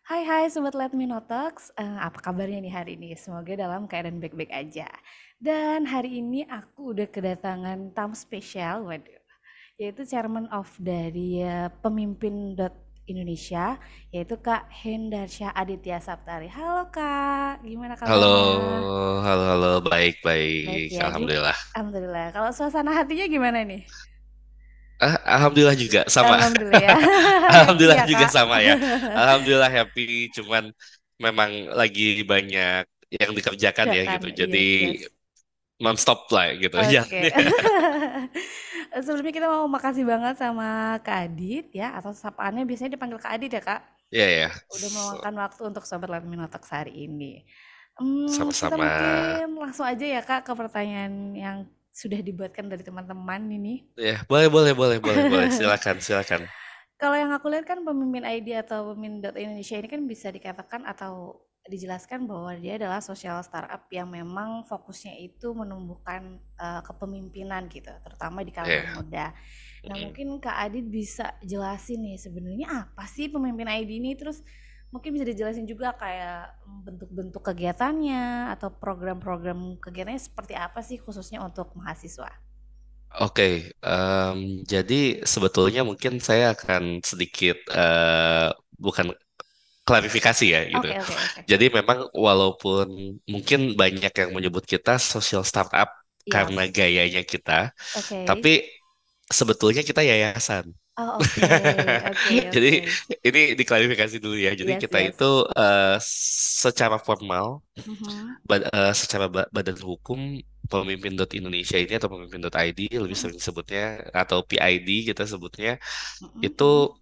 Hai hai Sobat Let Me Know Talks. Apa kabarnya nih hari ini? Semoga dalam keadaan baik-baik aja. Dan hari ini aku udah kedatangan tamu spesial, waduh, yaitu Chairman of dari Pemimpin Indonesia, yaitu Kak Hendarsya Aditya Saptari. Halo Kak, gimana Halo, kabarnya? halo, baik, Baik baik, ya, alhamdulillah. Alhamdulillah. Kalau suasana hatinya gimana nih? Alhamdulillah juga sama. Alhamdulillah ya, happy Alhamdulillah ya juga Kak. sama ya. Alhamdulillah happy, cuman memang lagi banyak yang dikerjakan Ya ya kan, gitu. Jadi yes yes. nonstop lah gitu. Oke. Jalannya. Sebelumnya kita mau makasih banget sama Kak Adit ya, atau sapaannya biasanya dipanggil Kak Adit ya Kak. Ya ya, Udah meluangkan waktu untuk Sobat Let Me Know Talks hari ini. Kita sama-sama. mungkin langsung aja ya Kak ke pertanyaan yang sudah dibuatkan dari teman-teman ini. Ya, boleh, boleh, boleh, boleh, boleh. Silakan, silakan. Kalau yang aku lihat kan pemimpin ID atau pemimpin Data Indonesia ini kan bisa dikatakan atau dijelaskan bahwa dia adalah social startup yang memang fokusnya itu menumbuhkan kepemimpinan gitu, terutama di kalangan Ya. muda. Nah, Mm. mungkin Kak Adit bisa jelasin nih sebenarnya apa sih pemimpin ID ini, terus mungkin bisa dijelasin juga kayak bentuk-bentuk kegiatannya atau program-program kegiatannya seperti apa sih khususnya untuk mahasiswa. Oke, jadi sebetulnya mungkin saya akan sedikit bukan klarifikasi ya gitu. Oke, oke, oke. Jadi memang walaupun mungkin banyak yang menyebut kita social startup karena Yes. gayanya kita, Oke. tapi sebetulnya kita yayasan. Oh, oke. Oke, Jadi oke. ini diklarifikasi dulu ya. Jadi Yes, kita yes. itu eh, secara formal, Mhm, secara badan hukum pemimpin Indonesia ini atau pemimpin ID lebih mhm, sering sebutnya atau PID kita sebutnya mhm, itu mhm.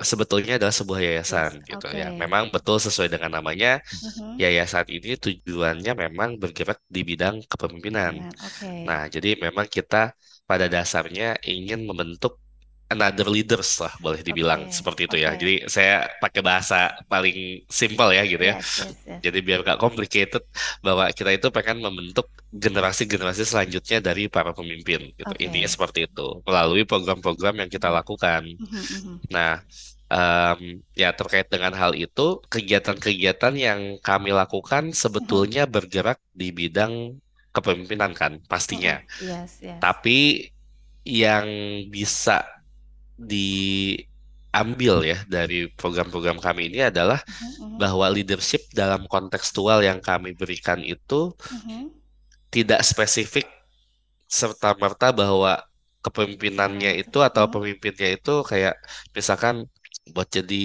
sebetulnya adalah sebuah yayasan Yes, gitu ya. oke. Memang betul sesuai dengan namanya. Mhm. Yayasan ini tujuannya memang bergerak di bidang kepemimpinan. Pimpinan, oke. Nah, jadi memang kita pada dasarnya ingin membentuk another leaders lah, boleh dibilang Oke, seperti itu ya. Jadi oke. saya pakai bahasa paling simpel ya gitu ya. Yes, yes, yes. Jadi biar gak complicated bahwa kita itu pengen membentuk generasi-generasi selanjutnya dari para pemimpin gitu. Intinya Oke. seperti itu melalui program-program yang kita Mhm, lakukan. mhm, mhm, Nah, ya terkait dengan hal itu, kegiatan-kegiatan yang kami lakukan mhm, sebetulnya bergerak di bidang kepemimpinan kan, pastinya. mhm. Yes, yes. Tapi yang bisa diambil ya dari program-program kami ini adalah Mhm, mhm, bahwa leadership dalam kontekstual yang kami berikan itu mhm. tidak spesifik serta-merta bahwa Secara kepemimpinannya itu. itu atau Mhm. pemimpinnya itu kayak misalkan buat jadi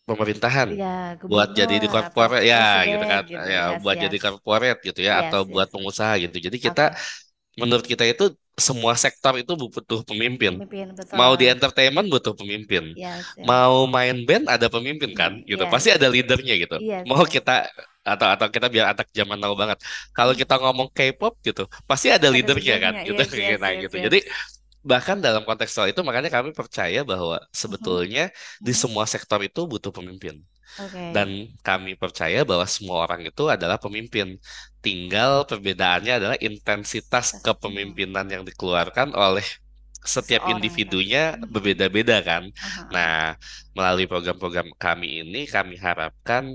pemerintahan, Ya, buat jadi di gubernur atau korporat ya gitu presiden kan, gitu. ya Yes, buat jadi yes. korporat gitu ya atau Yes, buat yes. pengusaha gitu. Jadi kita Oke. menurut kita itu semua sektor itu butuh pemimpin. Pemimpin, Mau di betul. entertainment butuh pemimpin. Yes, yes. Mau main band ada pemimpin kan gitu. Pasti Yes. ada leadernya gitu. Yes, Mau yes. kita atau kita biar anak zaman now banget. Kalau kita ngomong K-pop gitu, pasti ada Ada leadernya kan leadernya. gitu. Yes, yes, Nah yes, gitu. yes. Jadi bahkan dalam konteks soal itu makanya kami percaya bahwa Mhm, sebetulnya di mhm. semua sektor itu butuh pemimpin. Dan Oke. kami percaya bahwa semua orang itu adalah pemimpin. Tinggal perbedaannya adalah intensitas kepemimpinan yang dikeluarkan oleh setiap Seseorang kan. individunya Mhm. berbeda-beda kan. Aha, aha. Nah, melalui program-program kami ini kami harapkan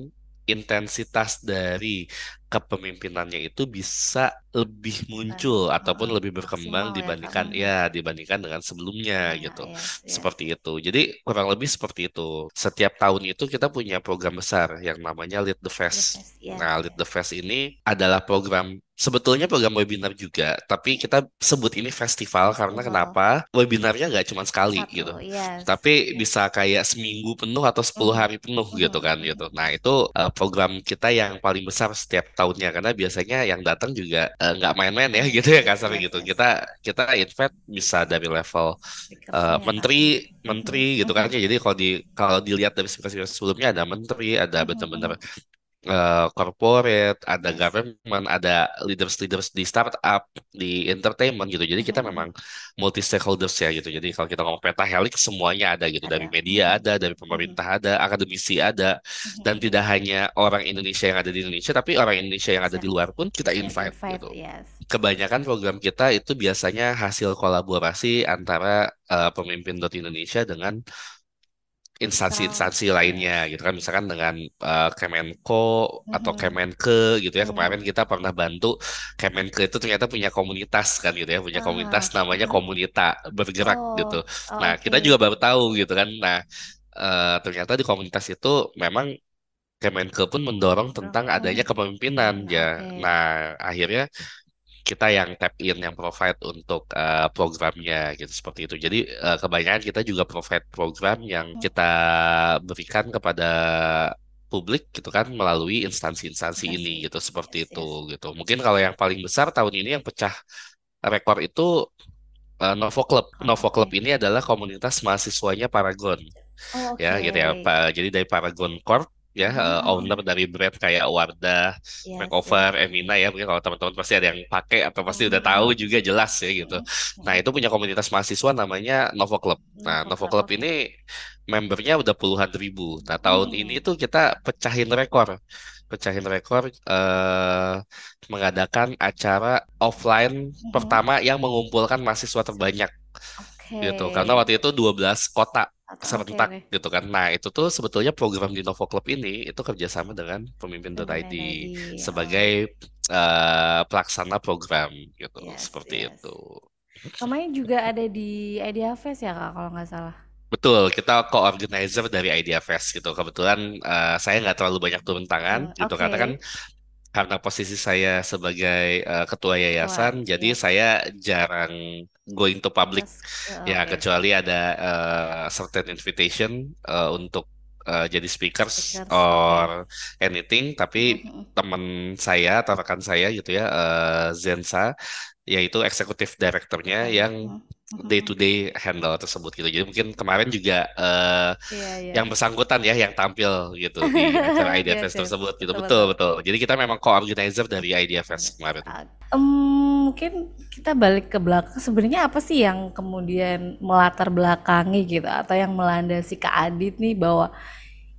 intensitas dari kepemimpinannya itu bisa lebih Kan, muncul ataupun heeh, lebih berkembang maksimal ya Kak. dibandingkan Mhm. ya dibandingkan dengan sebelumnya Ya, gitu. yes, yes. Seperti itu. Jadi kurang lebih seperti itu. Setiap tahun itu kita punya program besar yang namanya Lead the The Fest. best. Yes, Nah, Lead yes. the Fest ini adalah program sebetulnya program webinar juga, tapi kita sebut ini festival karena Festival. kenapa? Webinarnya nggak cuma sekali gitu, Satu, yes. tapi bisa kayak seminggu penuh atau 10 Mhm, hari penuh gitu mhm, kan mhm. gitu. Nah itu program kita yang paling besar setiap tahunnya karena biasanya yang datang juga nggak main-main ya Yes, gitu ya yes, kasar yes, gitu. yes. Kita kita invite bisa dari level Speakersnya ya Kak. menteri menteri Mhm, gitu kan mhm, ya. Jadi kalau dilihat dari speaker sebelumnya ada menteri, ada mhm, benar-benar mhm. corporate, ada Yes. government, ada leaders-leaders di startup, di entertainment gitu. Jadi Mhm, kita mhm. memang multi stakeholders ya gitu. Jadi kalau kita ngomong pentahelix semuanya ada gitu. Dari Ada. media Mhm, ada, dari mhm, pemerintah ada, akademisi ada, mhm, dan mhm. tidak hanya orang Indonesia yang ada di Indonesia, tapi orang Indonesia yang ada Bisa di luar pun kita bisa invite invite, gitu. yes. Kebanyakan program kita itu biasanya hasil kolaborasi antara pemimpin Indonesia dengan Mitra, instansi-instansi lainnya yes, gitu kan, yes. misalkan dengan Kemenko atau Mhm, Kemenke gitu ya. mhm. Kemarin kita pernah bantu Kemenke itu ternyata punya komunitas kan gitu ya, punya komunitas Ah, namanya mhm. Komunita Bergerak gitu. Oh, oh, Nah, kita juga oke. baru tahu gitu kan. Nah, ternyata di komunitas itu memang Kemenke pun mendorong tentang adanya kepemimpinan Pemimpinan, ya. oke. Nah, akhirnya kita yang tap in, yang provide untuk programnya gitu seperti itu. Jadi kebanyakan kita juga provide program yang kita berikan kepada publik gitu kan melalui instansi-instansi ini Instansi, gitu seperti yes, itu yes. gitu. Mungkin kalau yang paling besar tahun ini yang pecah rekor itu Novo Club. Oh, Novo Club oke. ini adalah komunitas mahasiswanya Paragon Oh, ya gitu ya oke. Jadi dari Paragon Corp ya, Mhm, mhm. owner dari brand kayak Wardah, Yes, Makeover, yes. Emina ya, mungkin kalau teman-teman pasti ada yang pakai atau pasti Mhm, udah tahu mhm. juga jelas ya gitu. Mhm, Nah mhm. itu punya komunitas mahasiswa namanya Novo Club. Nah Novo Novo Club, Club oke. ini membernya udah puluhan ribu. Nah tahun ini Mhm, tuh kita pecahin rekor mengadakan acara offline mhm. pertama yang mengumpulkan mahasiswa terbanyak Oke. gitu. Karena waktu itu 12 kota Atau oke, serentak oke. gitu kan. Nah, itu tuh sebetulnya program di Novo Club ini itu kerjasama dengan Pemimpin.id Pemimpinan ID. Oh, sebagai pelaksana program gitu. yes, Seperti yes. itu. Kamanya juga ada di Idea Fest ya, Kak, kalau nggak salah? Betul, kita co-organizer dari Idea Fest gitu. Kebetulan saya nggak terlalu banyak turun tangan gitu Oke. karena kan karena posisi saya sebagai ketua Ketua, yayasan, jadi yes. saya jarang going to public Yes, ya, oke. kecuali ada certain invitation untuk jadi speakers Speakers, oke. or anything. Tapi Mhm, mhm. teman saya atau rekan saya gitu ya, Zensa, yaitu eksekutif direkturnya Betul. yang Mhm, mhm, day mhm. to day handle tersebut gitu. Jadi mungkin kemarin juga Iya, iya. yang bersangkutan ya yang tampil gitu di acara Idea Yes, Fest yes. tersebut gitu. Betul, Betul, betul. betul. Jadi kita memang co-organizer dari Idea Fest kemarin. Mungkin kita balik ke belakang. Sebenarnya apa sih yang kemudian melatar belakangi gitu atau yang melandasi Kak Adit nih bahwa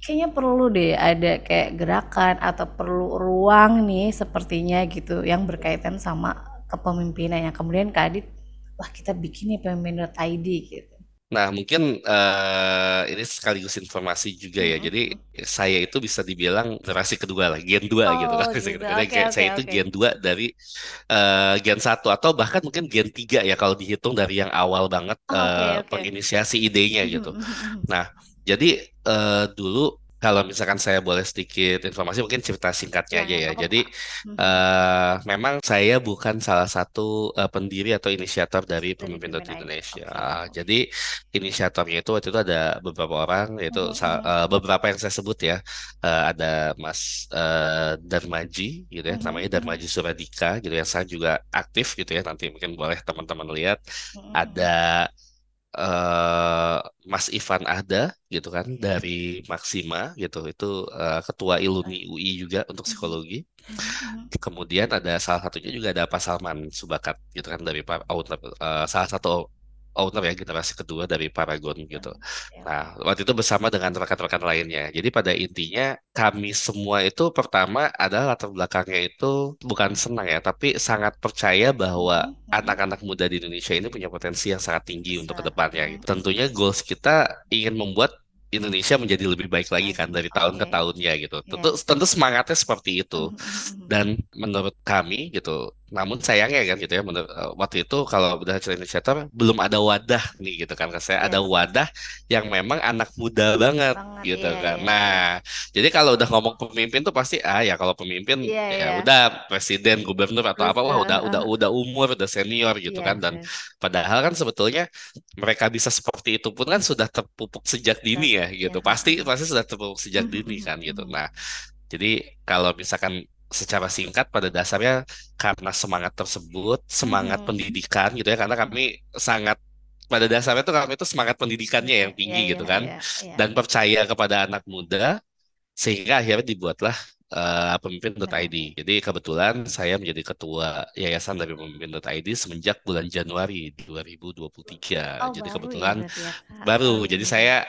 kayaknya perlu deh ada kayak gerakan atau perlu ruang nih sepertinya gitu yang berkaitan sama kepemimpinan yang kemudian Kak Adit, wah kita bikin nih pemimpin.id gitu. Nah, mungkin ini sekaligus informasi juga ya. Jadi Mm-mm. saya itu bisa dibilang generasi kedua lah, Gen 2 gitu Oh kan. gitu, Jadi oke, kayak oke, saya itu oke. Gen 2 dari Gen 1 atau bahkan mungkin Gen 3 ya kalau dihitung dari yang awal banget Oh, oke, oke. penginisiasi idenya gitu. Nah, jadi dulu kalau misalkan saya boleh sedikit informasi, mungkin cerita singkatnya Ya aja nggak ya. apa-apa Jadi Kak. Mhm. memang saya bukan salah satu pendiri atau inisiator dari Dari Pemimpin pemimpin ID, Indonesia. oke. Jadi inisiatornya itu waktu itu ada beberapa orang, yaitu Mhm, mhm. beberapa yang saya sebut ya. Ada Mas Darmaji, gitu ya, Mhm, namanya mhm. Darmaji Suradika, gitu ya. Saya juga aktif gitu ya. Nanti mungkin boleh teman-teman lihat. Mhm, Ada mhm. eh Mas Ivan ada gitu kan dari Maksima gitu, itu ketua Iluni UI juga untuk Mhm, psikologi. mhm, mhm. Kemudian ada salah satunya juga ada Pak Salman Subakat gitu kan dari owner, salah satu owner ya generasi kedua dari Paragon gitu. Betul. Oke, Nah, oke. waktu itu bersama dengan rekan-rekan lainnya. Jadi pada intinya kami semua itu pertama adalah latar belakangnya itu bukan senang ya, tapi sangat percaya bahwa Mhm, mhm. anak-anak muda di Indonesia ini punya potensi yang sangat tinggi untuk Besar. kedepannya gitu. Mhm. Tentunya goals kita ingin membuat Indonesia menjadi lebih baik lagi kan Lagi. dari tahun ke Oke. tahunnya gitu. Tentu Yes. tentu semangatnya seperti itu. Mhm, mhm, mhm. Dan menurut kami gitu, namun sayangnya kan gitu ya, waktu itu kalau udah cerita inisiator belum ada wadah nih gitu kan. Saya ada Yes. wadah yang memang anak muda banget Banget. gitu Iya, kan. iya, Nah, iya. jadi kalau udah ngomong pemimpin tuh pasti ya kalau pemimpin Iya, ya iya. udah presiden, gubernur atau Terus apa, wah udah umur, udah senior gitu kan. yes, Dan yes. padahal kan sebetulnya mereka bisa seperti itu pun kan sudah terpupuk sejak dini Das ya gitu. ya, Pasti heeh. pasti sudah terpupuk sejak Mhm, dini mhm, kan gitu. mhm. Nah, jadi kalau misalkan secara singkat pada dasarnya karena semangat tersebut, semangat Mhm. pendidikan gitu ya, karena Mhm. kami sangat pada dasarnya tuh kami itu semangat pendidikannya Iya, yang iya, tinggi iya, gitu kan, iya, iya. dan percaya kepada anak muda sehingga akhirnya dibuatlah Benar. Pemimpin.id. Jadi kebetulan saya menjadi ketua yayasan dari Pemimpin.id semenjak bulan Januari 2023. Oh, Jadi baru ya kebetulan berarti ya, Kak, baru. tahun Jadi ini. saya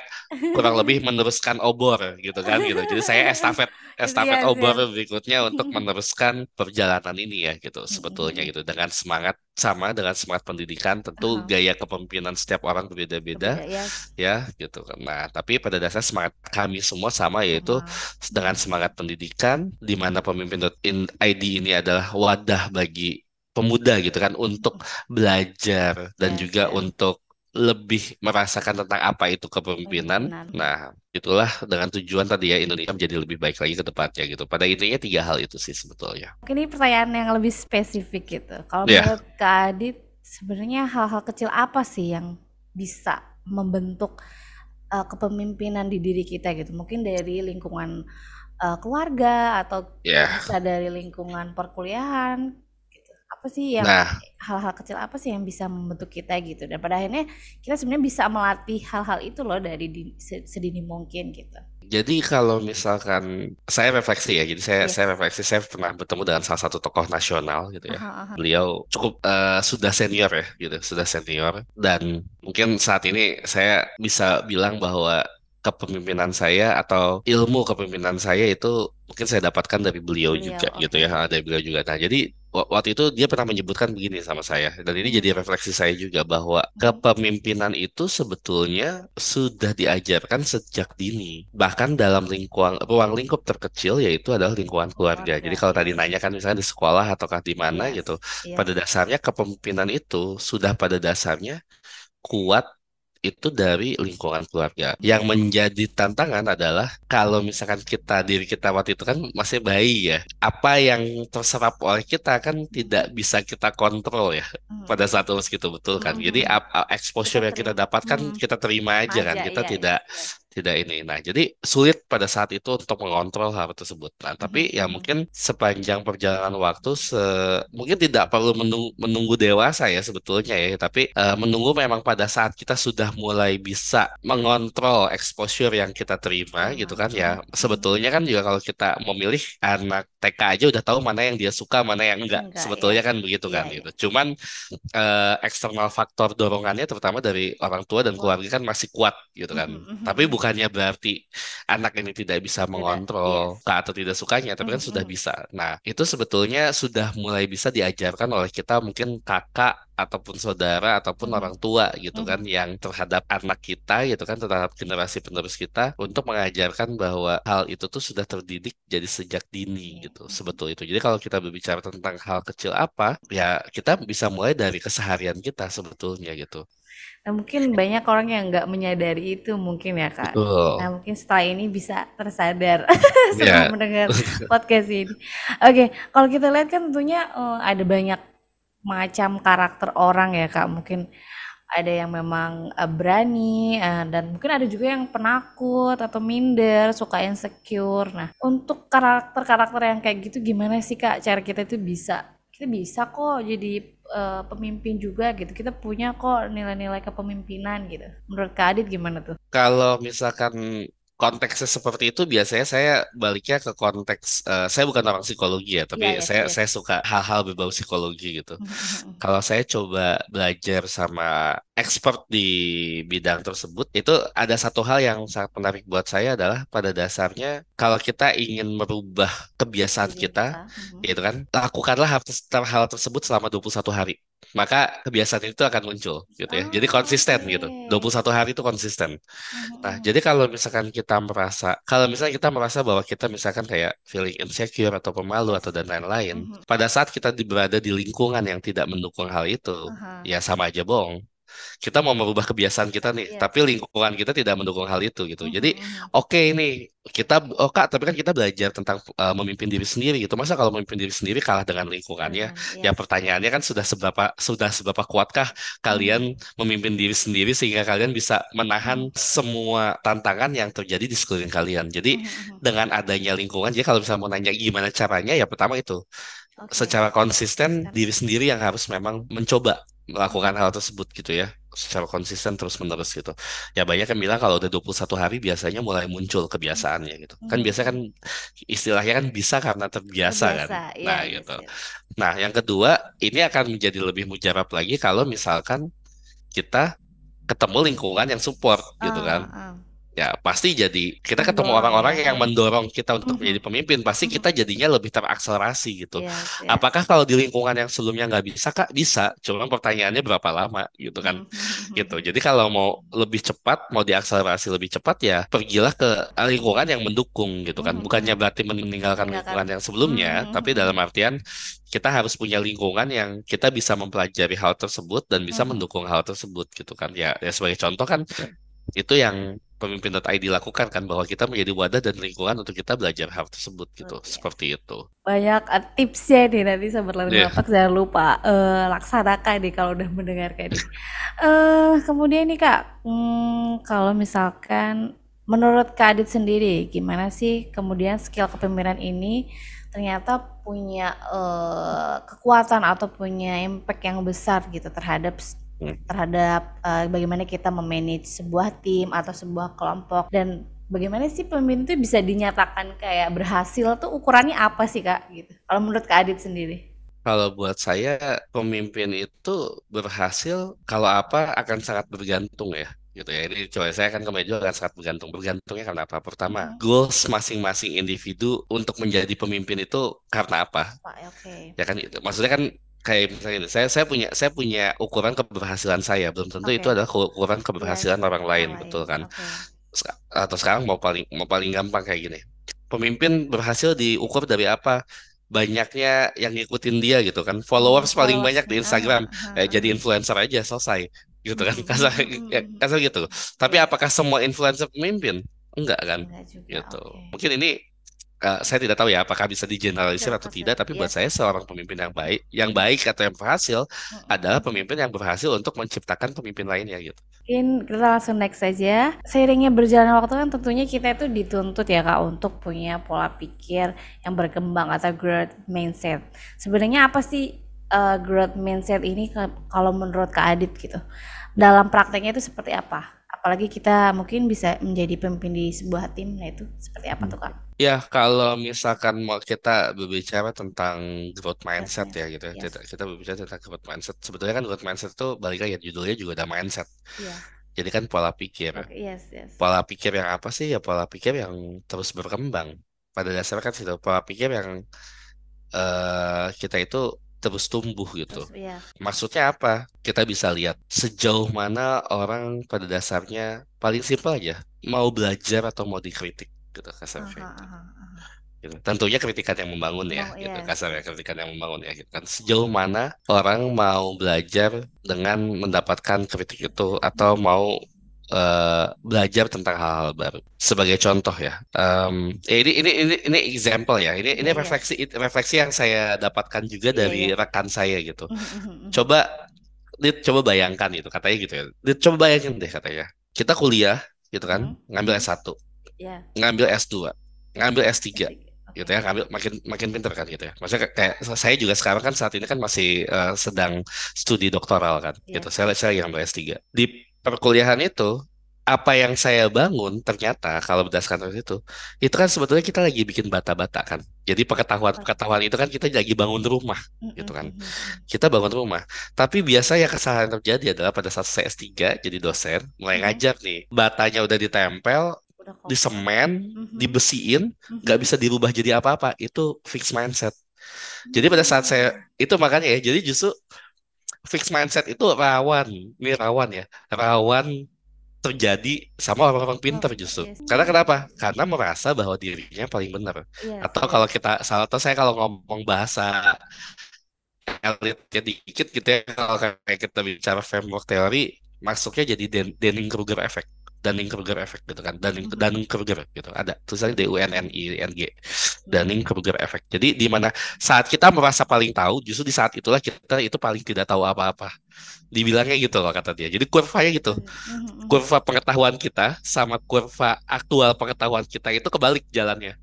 kurang lebih meneruskan obor gitu kan gitu. Jadi saya estafet estafet Yes, obor yes. berikutnya untuk meneruskan perjalanan ini ya gitu Mhm, sebetulnya mhm. gitu dengan semangat sama dengan semangat pendidikan, tentu Aha, gaya kepemimpinan setiap orang berbeda-beda berbeda yes. ya gitu kan. Nah, tapi pada dasarnya semangat kami semua sama, yaitu Sama. dengan semangat pendidikan, di mana pemimpin.id ini adalah wadah bagi pemuda gitu kan untuk belajar dan Yes, juga yes. untuk lebih merasakan tentang apa itu kepemimpinan. Pemimpinan. Nah, itulah dengan tujuan tadi ya Indonesia menjadi lebih baik lagi ke depannya gitu. Pada intinya tiga hal itu sih sebetulnya. Mungkin ini pertanyaan yang lebih spesifik gitu. Kalau Ya, menurut Kak Adit, sebenarnya hal-hal kecil apa sih yang bisa membentuk kepemimpinan di diri kita gitu? Mungkin dari lingkungan keluarga atau ya. bisa dari lingkungan perkuliahan gitu. Apa sih yang Nah, hal-hal kecil apa sih yang bisa membentuk kita gitu? Dan pada akhirnya kita sebenarnya bisa melatih hal-hal itu loh dari sedini mungkin gitu. jadi kalau misalkan saya refleksi ya, jadi saya Yes. refleksi, saya pernah bertemu dengan salah satu tokoh nasional gitu ya. Aha, aha. Beliau cukup sudah senior ya, gitu, sudah senior. Dan mungkin saat ini saya bisa bilang bahwa kepemimpinan saya atau ilmu kepemimpinan saya itu mungkin saya dapatkan dari beliau Beliau, juga gitu oke. ya, dari beliau juga. Nah, jadi waktu itu dia pernah menyebutkan begini sama saya, dan ini jadi Mhm, refleksi saya juga bahwa mhm. kepemimpinan itu sebetulnya sudah diajarkan sejak dini, bahkan dalam ruang lingkup terkecil, yaitu adalah lingkungan keluarga. Jadi Keluarga, kalau tadi yes. nanya kan misalnya di sekolah ataukah di mana gitu, Yes, pada yes. dasarnya kepemimpinan itu sudah pada dasarnya kuat itu dari lingkungan keluarga. Yang Mhm, menjadi tantangan adalah kalau misalkan diri kita waktu itu kan masih bayi ya, apa yang terserap oleh kita kan tidak mhm, bisa kita kontrol ya pada mhm, saat umur itu, betul mhm, kan. mhm, Jadi mhm. Kita exposure yang kita terima, dapatkan kita terima aja kan, aja, kita yes, tidak yes. tidak ini. Nah, jadi sulit pada saat itu untuk mengontrol hal tersebut. Nah, tapi Mhm, ya mhm, mungkin sepanjang perjalanan waktu mungkin tidak perlu menunggu dewasa ya sebetulnya ya, tapi menunggu memang pada saat kita sudah mulai bisa mengontrol exposure yang kita terima gitu terima, kan ya. mhm. Sebetulnya kan juga kalau kita memilih anak TK aja udah tahu mana yang dia suka, mana yang enggak. Enggak, ya. Sebetulnya kan begitu Iya, kan iya. gitu. Cuman eksternal faktor dorongannya terutama dari orang tua dan Wah, keluarga kan masih kuat gitu kan. mhm, mhm, Tapi mhm. bukannya berarti anak ini tidak bisa Tidak, mengontrol yes. atau tidak sukanya, tapi Mhm, kan sudah mhm, bisa. Nah, itu sebetulnya sudah mulai bisa diajarkan oleh kita, mungkin kakak ataupun saudara ataupun mhm, orang tua gitu kan, mhm, yang terhadap anak kita gitu kan, terhadap generasi penerus kita, untuk mengajarkan bahwa hal itu tuh sudah terdidik jadi sejak dini iya, gitu, mhm. sebetul itu. Jadi kalau kita berbicara tentang hal kecil apa, ya kita bisa mulai dari keseharian kita sebetulnya gitu. Nah, mungkin banyak orang yang nggak menyadari itu mungkin ya, Kak. Nah, Betul. mungkin setelah ini bisa tersadar setelah Ya, mendengar podcast ini. Oke, kalau kita lihat kan tentunya ada banyak macam karakter orang ya, Kak. Mungkin ada yang memang berani dan mungkin ada juga yang penakut atau minder, suka insecure. Nah, untuk karakter-karakter yang kayak gitu gimana sih Kak cara kita bisa kok jadi pemimpin juga gitu. Kita punya kok nilai-nilai kepemimpinan gitu. Menurut Kak Adit gimana tuh? kalau misalkan konteksnya seperti itu, biasanya saya baliknya ke konteks, saya bukan orang psikologi ya, tapi Iya, yes, saya yes. suka hal-hal berbau psikologi gitu. Kalau saya coba belajar sama expert di bidang tersebut, itu ada satu hal yang sangat menarik buat saya adalah pada dasarnya kalau kita ingin merubah kebiasaan Diri kita, kita. gitu kan, lakukanlah hal tersebut selama 21 hari. Maka kebiasaan itu akan muncul gitu ya. Jadi Oh, konsisten oke. gitu. 21 hari itu konsisten. Nah, jadi kalau misalkan kalau misalnya kita merasa bahwa kita misalkan kayak feeling insecure atau pemalu atau Yes. dan lain-lain, Mhm. pada saat kita berada di lingkungan yang tidak mendukung hal itu, Aha. ya sama aja bohong. Kita mau merubah kebiasaan kita nih, Yes. tapi lingkungan kita tidak mendukung hal itu gitu. Mhm, Jadi, mhm. oke ini oh Kak, tapi kan kita belajar tentang memimpin diri sendiri gitu. Masa kalau memimpin diri sendiri kalah dengan lingkungannya? Dengan Ya yes. pertanyaannya kan sudah seberapa kuatkah kalian Mhm. memimpin diri sendiri sehingga kalian bisa menahan Mhm. semua tantangan yang terjadi di sekeliling kalian. Jadi Mhm, mhm. dengan adanya lingkungan, jadi kalau misalnya mau nanya gimana caranya, ya pertama itu Oke, secara konsisten konsisten. diri sendiri yang harus memang mencoba melakukan Mhm, hal tersebut gitu ya, secara konsisten terus menerus gitu. Ya banyak yang bilang kalau udah 21 hari biasanya mulai muncul mhm, kebiasaannya gitu. Kan mhm, biasanya kan mhm. istilahnya kan bisa karena terbiasa kan. Terbiasa, Nah ya, gitu. yes, yes. Nah yang kedua, ini akan menjadi lebih mujarab lagi kalau misalkan kita ketemu lingkungan yang support gitu kan. Ah, ah. ya pasti jadi kita ketemu Mendorong ya. orang-orang yang mendorong kita untuk Mhm, menjadi pemimpin, pasti mhm. kita jadinya lebih terakselerasi gitu. Yes, yes. Apakah kalau di lingkungan yang sebelumnya nggak bisa, Kak? Bisa, cuma pertanyaannya berapa lama gitu kan? Gitu. Jadi kalau mau lebih cepat, mau diakselerasi lebih cepat ya pergilah ke lingkungan yang mendukung gitu kan. Mhm, Bukannya mhm. berarti meninggalkan Meninggalkan. lingkungan yang sebelumnya, tapi dalam artian kita harus punya lingkungan yang kita bisa mempelajari hal tersebut dan bisa Mhm. mendukung hal tersebut gitu kan. Ya, ya sebagai contoh kan itu yang pemimpin.id lakukan kan bahwa kita menjadi wadah dan lingkungan untuk kita belajar hal tersebut gitu. Oke. Seperti itu. Banyak tipsnya nih nanti Sobat Learning Iya. Otak jangan lupa laksanakan nih kalau udah mendengarkan ini. Kemudian nih Kak, kalau misalkan menurut Kak Adit sendiri, gimana sih kemudian skill kepemimpinan ini ternyata punya kekuatan atau punya impact yang besar gitu terhadap Hmm. bagaimana kita memanage sebuah tim atau sebuah kelompok dan bagaimana sih pemimpin itu bisa dinyatakan kayak berhasil tuh ukurannya apa sih Kak gitu? Kalau menurut Kak Adit sendiri. Kalau buat saya, pemimpin itu berhasil kalau apa akan sangat bergantung ya. Gitu ya. Ini coba saya akan kembali juga akan sangat bergantung. Bergantungnya karena apa? Pertama, Mhm. goals masing-masing individu untuk menjadi pemimpin itu karena apa? Pak, oke. Ya kan itu. Maksudnya kan kayak misalnya ini, saya punya ukuran keberhasilan saya, belum tentu itu Oke. adalah ukuran Yes, keberhasilan orang lain, orang lain. betul kan? Oke. Atau sekarang mau paling gampang kayak gini. Pemimpin berhasil diukur dari apa? Banyaknya yang ngikutin dia gitu kan. Followers paling banyak Followersnya. di Aha, Instagram. aha, Jadi aha. influencer aja selesai gitu kan. Mhm, Kasar, mhm, mhm, ya, mhm. kasar gitu. Tapi Yes. apakah semua influencer pemimpin? Enggak kan? Enggak juga. Gitu. Oke. Mungkin ini saya tidak tahu ya apakah bisa Bisa digeneralisir atau lepas tidak, ya. tapi buat Yes. saya seorang pemimpin yang Mhm, baik atau yang berhasil mhm, adalah mhm. pemimpin yang berhasil untuk menciptakan pemimpin lainnya gitu. Mungkin kita langsung next saja. Seiringnya berjalannya waktu kan tentunya kita itu dituntut ya Kak untuk punya pola pikir yang berkembang atau growth mindset. Sebenarnya apa sih growth mindset ini kalau menurut Kak Adit gitu? Dalam prakteknya itu seperti apa? Apalagi kita mungkin bisa menjadi pemimpin di sebuah tim, nah itu seperti apa tuh Kak? Ya, kalau misalkan mau kita berbicara tentang growth Growth mindset ya mindset, gitu ya, kita, yes. kita berbicara tentang growth mindset. Sebetulnya kan growth mindset itu balik lagi ya, judulnya juga ada mindset. Iya. Jadi kan pola pikir. Oke, yes, yes. Pola pikir yang apa sih? Ya pola pikir yang terus berkembang. Pada dasarnya kan situ pola pikir yang kita itu terus tumbuh gitu. Terus ya. Maksudnya apa? Kita bisa lihat sejauh mana orang pada dasarnya paling simpel aja mau belajar atau mau dikritik gitu kasarnya Aha, itu. aha, aha. Gitu. Tentunya kritikan yang membangun ya, Memang gitu yes, kasarnya yes. kritikan yang membangun ya, gitu kan. Sejauh mana orang mau belajar dengan mendapatkan kritik itu atau mau belajar tentang hal-hal baru. Sebagai contoh ya, ini example ya, ini Iya, iya. refleksi refleksi yang saya dapatkan juga Iya, dari iya. rekan saya gitu. Mhm, mhm, mhm. Coba coba bayangkan itu katanya gitu ya. Coba bayangin deh katanya. Kita kuliah gitu kan, Mhm, ngambil mhm. S1, Ya, ngambil S2, ngambil S3 S3. gitu Oke. ya, ngambil makin makin pinter kan gitu ya. Maksudnya kayak saya juga sekarang kan saat ini kan masih sedang studi doktoral kan gitu. Yes, Saya yes. lagi ngambil S3. Di perkuliahan itu apa yang saya bangun ternyata kalau berdasarkan itu kan sebetulnya kita lagi bikin bata-bata kan. Jadi pengetahuan-pengetahuan itu kan kita lagi bangun rumah Mhm, gitu kan. mhm, mhm. Kita bangun rumah. Tapi biasa yang kesalahan yang terjadi adalah pada saat saya S3 jadi dosen, mulai Mhm. ngajar nih. Batanya udah ditempel, Udah di kokoh. semen, Mhm, dibesiin, nggak mhm. bisa dirubah jadi apa-apa. Itu fixed mindset. Jadi pada saat saya Hmm. itu makanya ya, jadi justru fixed mindset itu rawan, ini rawan ya, rawan terjadi sama orang-orang Oh, pintar justru. yes. Karena kenapa? Karena merasa bahwa dirinya paling benar. Yes, Atau kalau yes. kita salah, atau saya kalau ngomong bahasa elitnya dikit gitu ya, kalau kayak kita bicara framework teori, masuknya jadi Dunning-Kruger effect. Dunning-Kruger effect gitu kan. Mhm, Dunning-Kruger gitu. Ada tulisannya Dunning-G. mhm. Dunning-Kruger effect. Jadi di mana saat kita merasa paling tahu, justru di saat itulah kita itu paling tidak tahu apa-apa. Dibilangnya gitu loh kata dia. Jadi kurvanya gitu. Mhm, mhm. Kurva pengetahuan kita sama kurva aktual pengetahuan kita itu kebalik jalannya.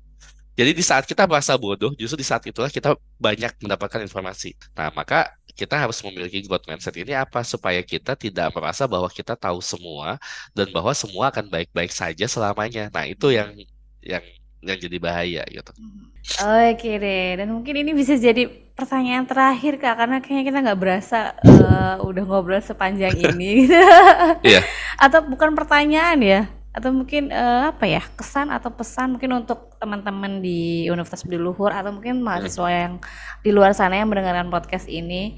Jadi di saat kita merasa bodoh, justru di saat itulah kita banyak mendapatkan informasi. Nah, maka kita harus memiliki growth mindset ini apa? Supaya kita tidak merasa bahwa kita tahu semua dan bahwa semua akan baik-baik saja selamanya. Nah, itu yang yang jadi bahaya gitu. Oke deh, dan mungkin ini bisa jadi pertanyaan terakhir Kak, karena kayaknya kita nggak berasa udah ngobrol sepanjang ini. Iya, Atau bukan pertanyaan ya? Atau mungkin apa ya, kesan atau pesan mungkin untuk teman-teman di Universitas Budi Luhur atau mungkin Hmm. mahasiswa yang di luar sana yang mendengarkan podcast ini,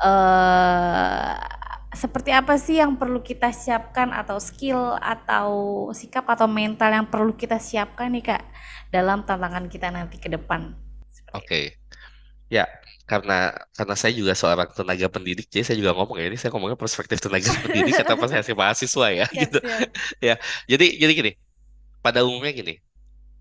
eh seperti apa sih yang perlu kita siapkan atau skill atau sikap atau mental yang perlu kita siapkan nih Kak dalam tantangan kita nanti ke depan? Seperti Oke. itu. Ya, karena karena saya juga seorang tenaga pendidik, jadi saya juga ngomong ya ini saya ngomongnya perspektif tenaga pendidik atau perspektif mahasiswa ya, Siap, gitu. siap. Ya, jadi gini, pada umumnya gini,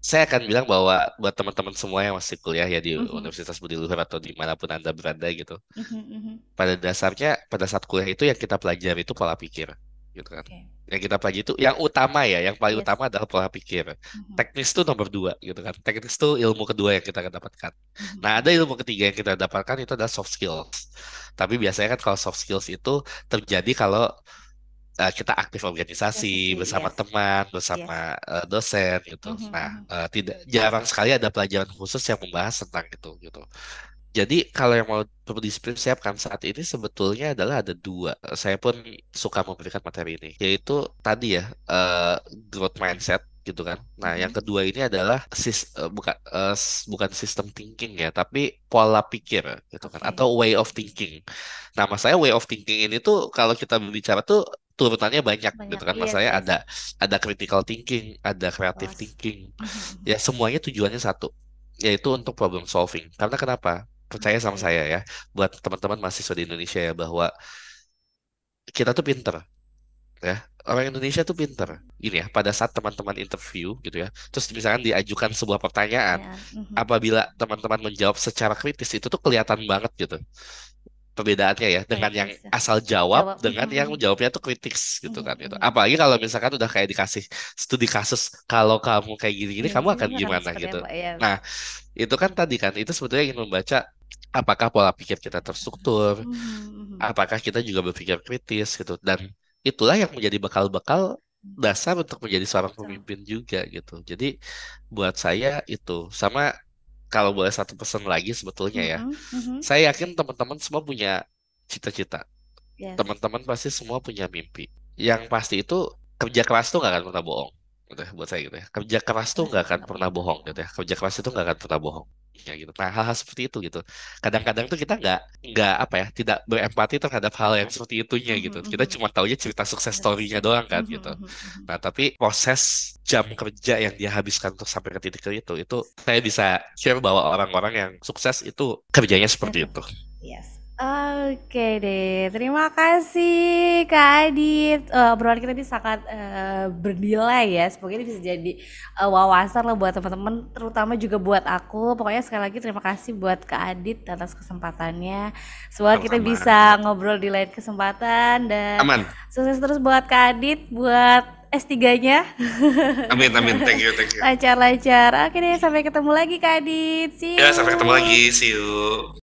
saya akan bilang bahwa buat teman-teman semua yang masih kuliah ya di Mhm, Universitas Budi Luhur atau dimanapun Anda berada gitu, mhm, mhm. pada dasarnya pada saat kuliah itu yang kita pelajari itu pola pikir, gitu kan. Oke. Yang kita pelajari itu yang utama ya, yang paling Yes. utama adalah pola pikir. Mhm, Teknis itu nomor dua, gitu kan. Teknis itu ilmu kedua yang kita akan dapatkan. mhm, Nah, ada mhm. ilmu ketiga yang kita dapatkan itu adalah soft skills. Tapi biasanya kan kalau soft skills itu terjadi kalau kita aktif organisasi Organisasi, bersama yes. teman, bersama Yes. dosen gitu. Mhm, Nah, mhm. tidak jarang sekali ada pelajaran khusus yang membahas tentang itu gitu. Jadi kalau yang mau perlu disiapkan saat ini sebetulnya adalah ada dua. Saya pun suka memberikan materi ini, yaitu tadi ya growth mindset gitu kan. Nah, yang Mhm. kedua ini adalah bukan sistem thinking ya, tapi pola pikir gitu kan, Oke. atau way of thinking. Nah, masalahnya way of thinking ini tuh kalau kita berbicara tuh turutannya banyak gitu Banyak. kan. Yes, Masalahnya yes. ada critical thinking, ada creative Was. thinking. Mhm, Ya mhm. semuanya tujuannya satu, yaitu untuk problem solving. Karena kenapa? Percaya sama Oke. saya ya, buat teman-teman mahasiswa di Indonesia ya, bahwa kita tuh pinter ya. Orang Indonesia tuh pinter. Gini ya, pada saat teman-teman interview gitu ya, terus misalkan diajukan sebuah pertanyaan, Pertanyaan. Mhm. apabila teman-teman menjawab secara kritis, itu tuh kelihatan banget gitu perbedaannya ya, dengan yang Kritis ya. asal jawab Jawab. dengan Mhm, yang mhm. jawabnya tuh kritis gitu Mhm, kan gitu. mhm. Apalagi kalau misalkan udah kayak dikasih studi kasus, kalau kamu kayak gini-gini Ini kamu akan ini akan gimana seperti gitu. apa? Yes. Nah, itu kan tadi kan, itu sebetulnya ingin membaca apakah pola pikir kita terstruktur, Mhm, mhm. apakah kita juga berpikir kritis gitu. Dan itulah yang menjadi bekal-bekal dasar untuk menjadi seorang So. pemimpin juga gitu. Jadi buat saya itu sama, kalau boleh satu pesan lagi sebetulnya ya, Mhm, mhm. saya yakin teman-teman semua punya cita-cita. Yes. Teman-teman pasti semua punya mimpi. Yang pasti itu kerja keras tuh nggak akan pernah bohong. Gitu ya, buat saya gitu ya. Kerja keras tuh Keras nggak itu akan nggak pernah pernah bohong gitu bohong. ya. Kerja keras itu nggak akan pernah bohong. Ya gitu. Nah, hal-hal seperti itu gitu. Kadang-kadang tuh kita nggak apa ya, tidak berempati terhadap hal yang Empat. seperti itunya Mhm, gitu. Kita mhm. cuma taunya cerita sukses Ada story-nya pesan. doang kan Mhm, gitu. mhm, mhm. Nah, tapi proses jam kerja yang dia habiskan untuk sampai ke titik itu saya bisa share bahwa orang-orang yang sukses itu kerjanya seperti Itu. itu. Yes. Oke deh, terima kasih Kak Adit. Obrolan kita ini sangat bernilai ya. Semoga ini bisa jadi wawasan lah buat teman-teman, terutama juga buat aku. Pokoknya sekali lagi terima kasih buat Kak Adit atas kesempatannya. Semoga kita Sama-sama. bisa ngobrol di lain kesempatan dan Aman. sukses terus buat Kak Adit buat S3-nya. Amin, amin. Thank you, thank you. Lancar-lancar. Oke deh, sampai ketemu lagi Kak Adit. See Ya, sampai ketemu lagi. you. See you.